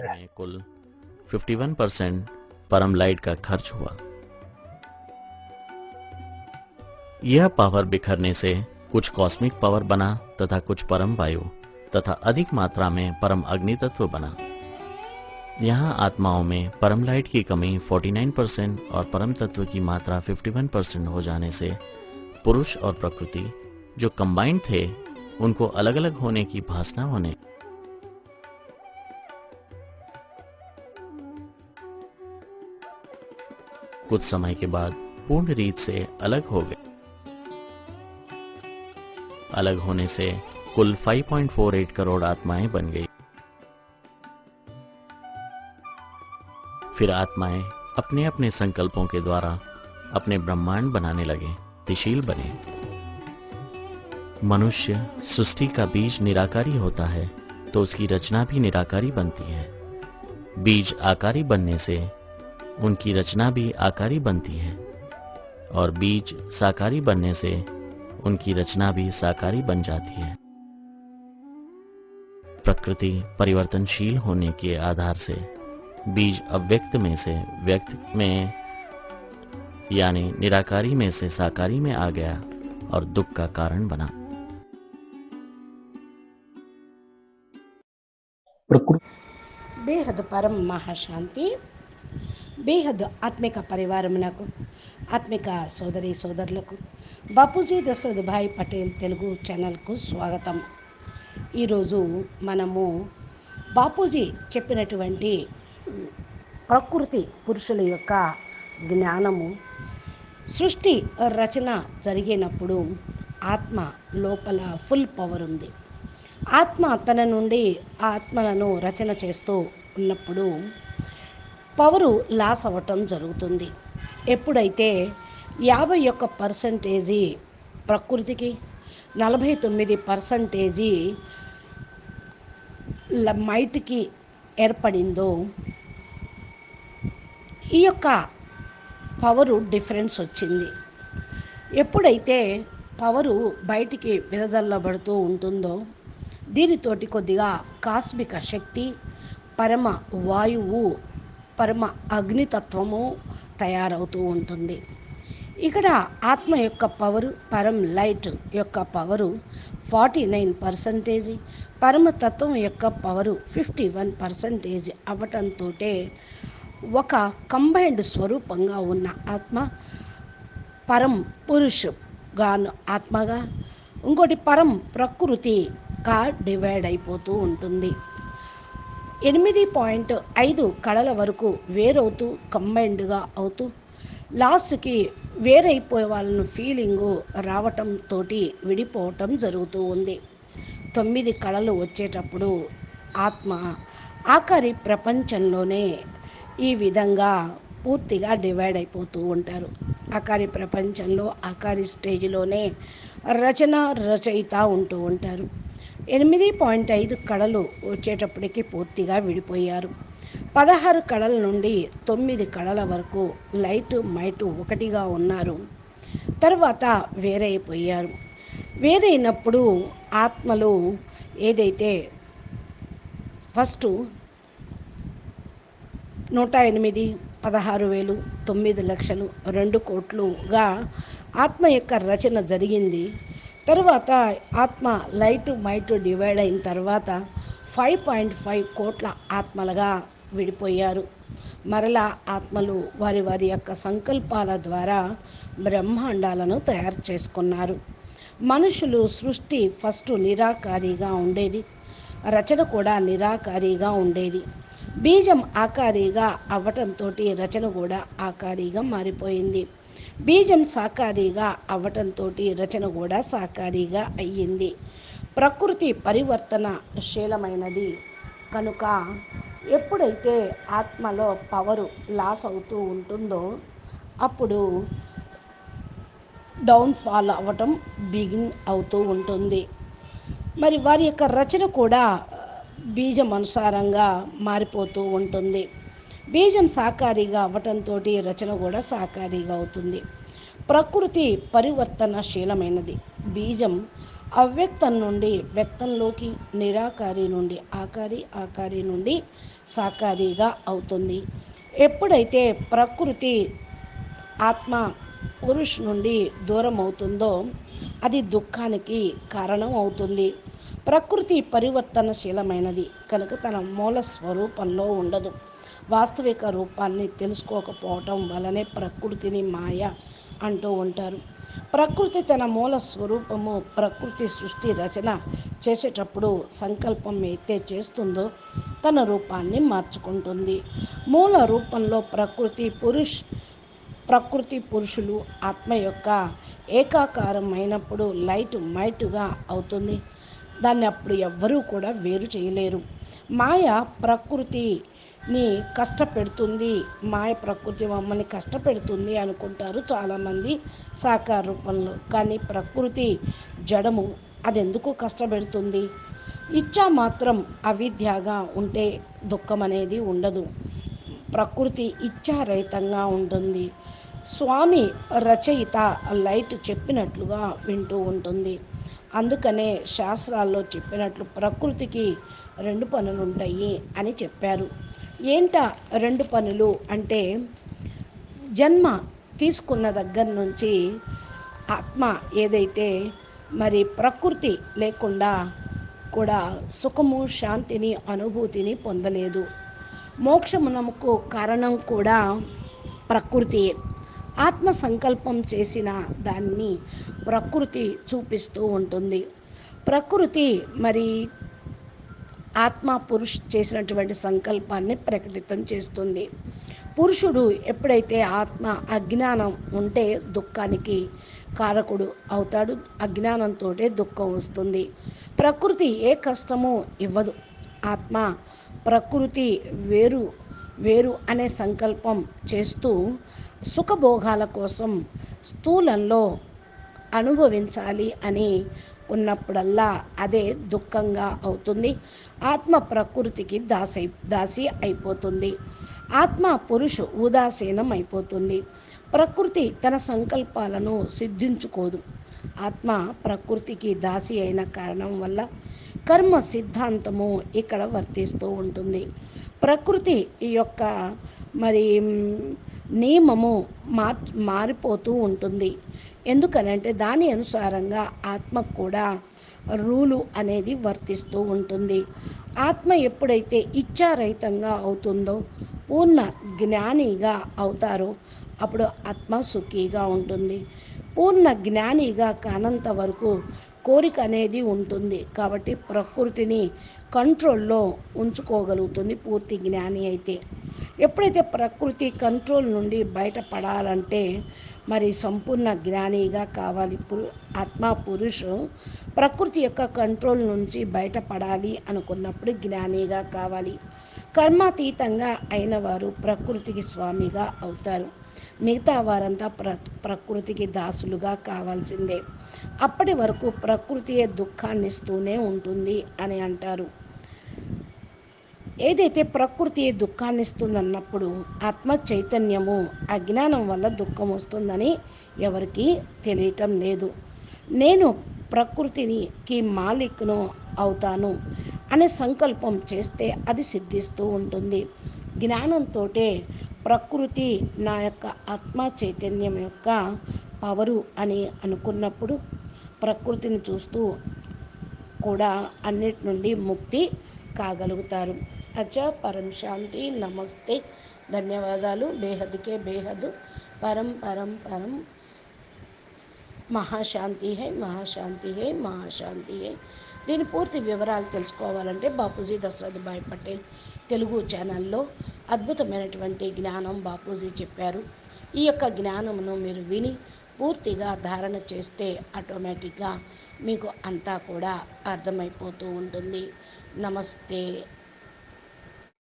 में कुल 51% परम लाइट का खर्च हुआ। यह पावर बिखरने से कुछ कॉस्मिक पावर बना तथा कुछ परम वायु तथा अधिक मात्रा में परम अग्नि तत्व बना। यहाँ आत्माओं में परम लाइट की कमी 49% और परम तत्व की मात्रा 51% हो जाने से पुरुष और प्रकृति जो कंबाइंड थे उनको अलग अलग होने की भासना होने कुछ समय के बाद पूर्ण रीत से अलग हो गए। अलग होने से कुल 5.48 करोड़ आत्माएं बन गई। फिर आत्माएं अपने अपने संकल्पों के द्वारा अपने ब्रह्मांड बनाने लगे, गतिशील बने। मनुष्य सृष्टि का बीज निराकारी होता है तो उसकी रचना भी निराकारी बनती है। बीज आकारी बनने से उनकी रचना भी आकारी बनती है और बीज साकारी बनने से उनकी रचना भी साकारी बन जाती है। प्रकृति परिवर्तनशील होने के आधार से बीज अव्यक्त में से व्यक्त में यानी निराकारी में से साकारी में आ गया और दुख का कारण बना। బేహద్ పరం మహాశాంతి బేహద్ ఆత్మిక పరివారమునకు ఆత్మిక సోదరి సోదరులకు బాపూజీ దశరథ్ భాయ్ పటేల్ తెలుగు ఛానల్కు స్వాగతం. ఈరోజు మనము బాపూజీ చెప్పినటువంటి ప్రకృతి పురుషుల యొక్క జ్ఞానము, సృష్టి రచన జరిగినప్పుడు ఆత్మ లోపల ఫుల్ పవర్ ఉంది. ఆత్మ తన నుండి ఆత్మలను రచన చేస్తూ ఉన్నప్పుడు పవరు లాస్ అవ్వటం జరుగుతుంది. ఎప్పుడైతే 51% ప్రకృతికి, 49% మైట్కి ఏర్పడిందో ఈ యొక్క పవరు డిఫరెన్స్ వచ్చింది. ఎప్పుడైతే పవరు బయటికి వెదజల్లబడుతూ ఉంటుందో దీనితోటి కొద్దిగా కాస్మిక శక్తి, పరమ వాయువు, పరమ అగ్నితత్వము తయారవుతూ ఉంటుంది. ఇక్కడ ఆత్మ యొక్క పవరు, పరం లైట్ యొక్క పవరు 49%, పరమతత్వం యొక్క పవరు 51% అవ్వటంతో ఒక కంబైన్డ్ స్వరూపంగా ఉన్న ఆత్మ పరం పురుష్ గాను ఆత్మగా, ఇంకోటి పరం ప్రకృతిగా డివైడ్ అయిపోతూ ఉంటుంది. 8.5 కళల వరకు వేరవుతూ కంబైన్డ్గా అవుతూ లాస్ట్కి వేరైపోయే వాళ్ళను ఫీలింగు రావటంతో విడిపోవటం జరుగుతూ ఉంది. 9 కళలు వచ్చేటప్పుడు ఆత్మ ఆఖరి ప్రపంచంలోనే ఈ విధంగా పూర్తిగా డివైడ్ అయిపోతూ ఉంటారు. ఆఖరి ప్రపంచంలో ఆఖరి స్టేజ్లోనే రచన రచయిత ఉంటూ ఉంటారు. 8.5 కళలు వచ్చేటప్పటికి పూర్తిగా విడిపోయారు. 16 కళల నుండి 9 కళల వరకు లైట్ మైటు ఒకటిగా ఉన్నారు. తర్వాత వేరైపోయారు. వేరైనప్పుడు ఆత్మలు ఏదైతే ఫస్ట్ 108, 16,000, 9 లక్షలు, 2 కోట్లుగా ఆత్మ యొక్క రచన జరిగింది. తర్వాత ఆత్మ లైట్ మైట్ డివైడ్ అయిన తర్వాత 5.5 కోట్ల ఆత్మలుగా విడిపోయారు. మరలా ఆత్మలు వారి వారి యొక్క సంకల్పాల ద్వారా బ్రహ్మాండాలను తయారు చేసుకున్నారు. మనుషులు సృష్టి ఫస్ట్ నిరాకారిగా ఉండేది, రచన కూడా నిరాకారిగా ఉండేది. బీజం ఆకారిగా అవ్వటంతో రచన కూడా ఆకారిగా మారిపోయింది. బీజం సాకారిగా అవ్వటంతో రచన కూడా సాకారిగా అయ్యింది. ప్రకృతి పరివర్తనశీలమైనది కనుక ఎప్పుడైతే ఆత్మలో పవరు లాస్ అవుతూ ఉంటుందో అప్పుడు డౌన్ఫాల్ అవ్వటం బిగిన్ అవుతూ ఉంటుంది. మరి వారి యొక్క రచన కూడా బీజం అనుసారంగా మారిపోతూ ఉంటుంది. బీజం సాకారిగా అవ్వటంతో రచన కూడా సాకారిగా అవుతుంది. ప్రకృతి పరివర్తనశీలమైనది. బీజం అవ్యక్తం నుండి వ్యక్తంలోకి, నిరాకారి నుండి ఆకారి, ఆకారి నుండి సాకారిగా అవుతుంది. ఎప్పుడైతే ప్రకృతి ఆత్మ పురుష్ నుండి దూరం అవుతుందో అది దుఃఖానికి కారణం అవుతుంది. ప్రకృతి పరివర్తనశీలమైనది కనుక తన మూల స్వరూపంలో ఉండదు. వాస్తవిక రూపాన్ని తెలుసుకోకపోవటం వలనే ప్రకృతిని మాయ అంటూ ఉంటారు. ప్రకృతి తన మూల స్వరూపము ప్రకృతి సృష్టి రచన చేసేటప్పుడు సంకల్పం అయితే చేస్తుందో తన రూపాన్ని మార్చుకుంటుంది. మూల రూపంలో ప్రకృతి పురుషులు ఆత్మ యొక్క ఏకాకారం అయినప్పుడు లైట్ మైటుగా అవుతుంది. దాన్ని అప్పుడు ఎవ్వరూ కూడా వేరు చేయలేరు. మాయ ప్రకృతిని కష్టపెడుతుంది, మాయ ప్రకృతి మమ్మల్ని కష్టపెడుతుంది అనుకుంటారు చాలామంది సాకార రూపంలో. కానీ ప్రకృతి జడము, అదెందుకు కష్టపెడుతుంది? ఇచ్చా మాత్రం అవిద్యగా ఉంటే దుఃఖం అనేది ఉండదు. ప్రకృతి ఇచ్చారహితంగా ఉంటుంది. స్వామి రచయిత లైట్ చెప్పినట్లుగా వింటూ ఉంటుంది. అందుకనే శాస్త్రాల్లో చెప్పినట్లు ప్రకృతికి 2 పనులు ఉంటాయి అని చెప్పారు. ఏంటా 2 పనులు అంటే, జన్మ తీసుకున్న దగ్గర నుంచి ఆత్మ ఏదైతే మరి ప్రకృతి లేకుండా కూడా సుఖము, శాంతిని, అనుభూతిని పొందలేదు. మోక్షమునకు కారణం కూడా ప్రకృతి. ఆత్మ సంకల్పం చేసిన దాన్ని ప్రకృతి చూపిస్తూ ఉంటుంది. ప్రకృతి మరి ఆత్మ పురుష్ చేసినటువంటి సంకల్పాన్ని ప్రకటితం చేస్తుంది. పురుషుడు ఎప్పుడైతే ఆత్మ అజ్ఞానం ఉంటే దుఃఖానికి కారకుడు అవుతాడు. అజ్ఞానంతో దుఃఖం వస్తుంది. ప్రకృతి ఏ కష్టము ఇవ్వదు. ఆత్మ ప్రకృతి వేరు వేరు అనే సంకల్పం చేస్తూ సుఖభోగాల కోసం స్థూలంలో అనుభవించాలి అని ఉన్నప్పుడల్లా అదే దుఃఖంగా అవుతుంది. ఆత్మ ప్రకృతికి దాసి అయిపోతుంది. ఆత్మ పురుషు ఉదాసీనం అయిపోతుంది. ప్రకృతి తన సంకల్పాలను సిద్ధించుకోదు. ఆత్మ ప్రకృతికి దాసి అయిన కారణం వల్ల కర్మ సిద్ధాంతము ఇక్కడ వర్తిస్తూ ఉంటుంది. ప్రకృతి యొక్క మరి నియమము మారిపోతూ ఉంటుంది. ఎందుకనంటే దాని అనుసారంగా ఆత్మకు కూడా రూలు అనేది వర్తిస్తూ ఉంటుంది. ఆత్మ ఎప్పుడైతే ఇచ్చారహితంగా అవుతుందో, పూర్ణ జ్ఞానిగా అవుతారో అప్పుడు ఆత్మ సుఖీగా ఉంటుంది. పూర్ణ జ్ఞానిగా కానంత వరకు కోరిక అనేది ఉంటుంది. కాబట్టి ప్రకృతిని కంట్రోల్లో ఉంచుకోగలుగుతుంది పూర్తి జ్ఞాని అయితే. ఎప్పుడైతే ప్రకృతి కంట్రోల్ నుండి బయటపడాలంటే మరి సంపూర్ణ జ్ఞానిగా కావాలి. ఆత్మ పురుషు ప్రకృతి యొక్క కంట్రోల్ నుంచి బయటపడాలి అనుకున్నప్పుడు జ్ఞానిగా కావాలి. కర్మాతీతంగా అయిన వారు ప్రకృతికి స్వామిగా అవుతారు. మిగతా వారంతా ప్రకృతికి దాసులుగా కావాల్సిందే. అప్పటి వరకు ప్రకృతియే దుఃఖాన్ని ఇస్తూనే ఉంటుంది అని అంటారు. ఏదైతే ప్రకృతి దుఃఖాన్ని ఇస్తుందన్నప్పుడు ఆత్మ చైతన్యము అజ్ఞానం వల్ల దుఃఖం వస్తుందని ఎవరికీ తెలియటం లేదు. నేను ప్రకృతికి మాలిక్ను అవుతాను అనే సంకల్పం చేస్తే అది సిద్ధిస్తూ ఉంటుంది. జ్ఞానంతో ప్రకృతి నా యొక్క ఆత్మ చైతన్యం యొక్క పవరు అని అనుకున్నప్పుడు ప్రకృతిని చూస్తూ కూడా అన్నిటి నుండి ముక్తి కాగలుగుతారు. అచ్చా, పరం శాంతి. నమస్తే, ధన్యవాదాలు. బేహద్కే బేహద్, పరం పరం పరం. మహాశాంతి హై, మహాశాంతి హై, మహాశాంతి హై. దీని పూర్తి వివరాలు తెలుసుకోవాలంటే బాపూజీ దశరథ్ భాయ్ పటేల్ తెలుగు ఛానల్లో అద్భుతమైనటువంటి జ్ఞానం బాపూజీ చెప్పారు. ఈ యొక్క జ్ఞానమును మీరు విని పూర్తిగా ధారణ చేస్తే ఆటోమేటిక్గా మీకు అంతా కూడా అర్థమైపోతూ ఉంటుంది. నమస్తే.